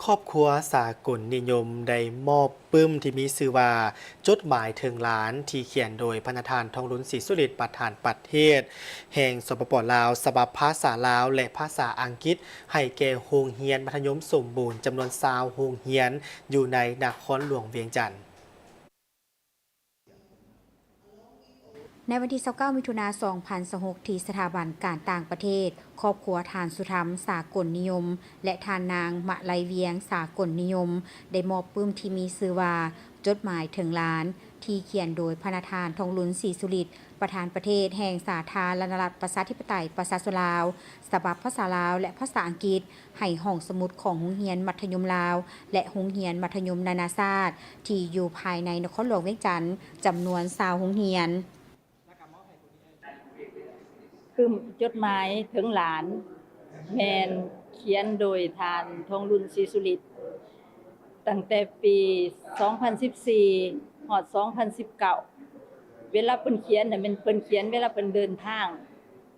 ครอบครัวสากลนิยมได้มอบปึ้มที่มีชื่อว่าจดหมายถึงหลานที่เขียนโดยพระทานทองลุ้นศรีสุฤทธิ์ประธานประเทศแห่งสปปลาวฉบับภาษาลาวและภาษาอังกฤษให้แก่โรงเรียนมัธยมสมบูรณ์จำนวน20โรงเรียนอยู่ในนครหลวงเวียงจันทน์ในวันที่29มิถุนายน2026ที่สถาบันการต่างประเทศครอบครัวทานสุธรรมสากลนิยมและทานนางมะไลเวียงสากลนิยมได้มอบปึ้มที่มีชื่อว่าจดหมายถึงหลานที่เขียนโดยพระทานทองลุ้นศรีสุฤทธิ์ประธานประเทศแห่งสาธารณรัฐประชาธิปไตยประชาชนลาวฉบับภาษาลาวและภาษาอังกฤษให้ห้องสมุดของโรงเรียนมัธยมลาวและโรงเรียนมัธยมนานาชาติที่อยู่ภายในนครหลวงเวียงจันทน์จำนวน20โรงเรียนคือจดหมายถึงหลานแมนเขียนโดยทานทองรุ่นศรีสุฤทธิ์ตั้งแต่ปี 2014 ฮอด 2019 เวลาเพิ่นเขียนน่ะมันเพิ่นเขียนเวลาเพิ่นเดินทาง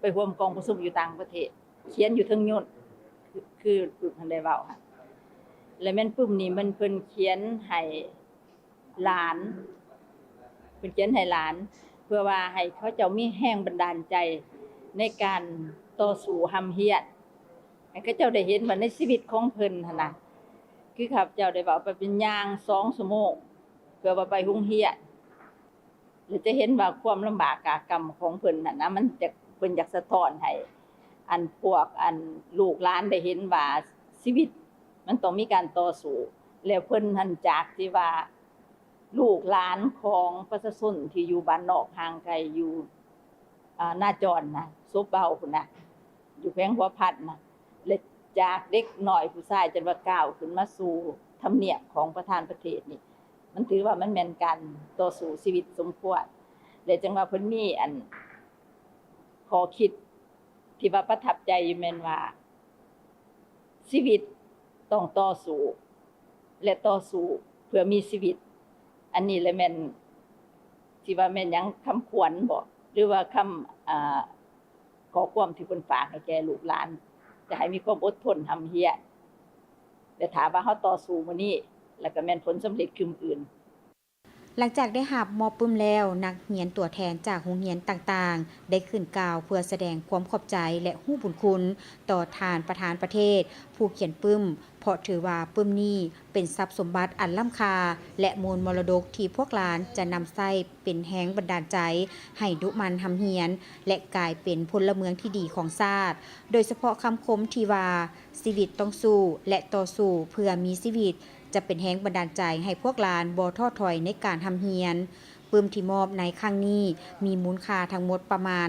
ไปร่วมกองประชุมอยู่ต่างประเทศเขียนอยู่เทิงยนต์คือปึ้มทันได้เว้าค่ะและแม่นปึ้มนี้มันเพิ่นเขียนให้หลานเพิ่นเขียนให้หลานเพื่อว่าให้เขาเจ้ามีแรงบันดาลใจในการต่อสู้หำเฮียนให้เขาเจ้าได้เห็นว่าในชีวิตของเพิ่นหั่นน่ะคือข้าพเจ้าได้เว้าไปเป็นย่าง2ชั่วโมงเพื่อว่าไปโรงเรียนหรือจะเห็นว่าความลำบากกากรรมของเพิ่นน่ะนะมันจะเพิ่นอยากสะท้อนให้พวกลูกหลานได้เห็นว่าชีวิตมันต้องมีการต่อสู้แล้วเพิ่นหันจากที่ว่าลูกหลานของประชาชนที่อยู่บ้านนอกห่างไกลอยู่หน้าจรนะซบเบาพุ่นน่ะอยู่แขวงหัวพัดน่ะและจากเด็กน้อยผู้ชายจนว่าก้าวขึ้นมาสู่ทำเนียบของประธานประเทศนี่มันถือว่ามันแม่นการต่อสู้ชีวิตสมควรและจังว่าเพิ่นมีข้อคิดที่ว่าประทับใจอยู่แม่นว่าชีวิตต้องต่อสู้และต่อสู้เพื่อมีชีวิตอันนี้แหละแม่นที่ว่าแม่นหยังคำขวัญบ่หรือว่าคำขอความที่เพิ่นฝากให้แก่ลูกหลานจะให้มีความอดทนหำเฮียนแต่ถามว่าเฮาต่อสู้มื้อนี้แล้วก็แม่นผลสำเร็จคือมื้ออื่นหลังจากได้รับมอบปึ้มแล้วนักเรียนตัวแทนจากโรงเรียนต่างๆได้ขึ้นกล่าวเพื่อแสดงความขอบใจและฮู้บุญคุณต่อทานประธานประเทศผู้เขียนปึ้มเพราะถือว่าปึ้มนี้เป็นทรัพย์สมบัติอันล้ำค่าและมูลมรดกที่พวกหลานจะนำใช้เป็นแรงบันดาลใจให้ดุมันหำเฮียนและกลายเป็นพลเมืองที่ดีของชาติโดยเฉพาะคำคมที่ว่าชีวิตต้องสู้และต่อสู้เพื่อมีชีวิตจะเป็นแรงบันดาลใจให้พวกหลานบ่ท้อถอยในการทำเฮียนปึ้มที่มอบในครั้งนี้มีมูลค่าทั้งหมดประมาณ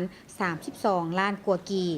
32 ล้านกว่ากีบ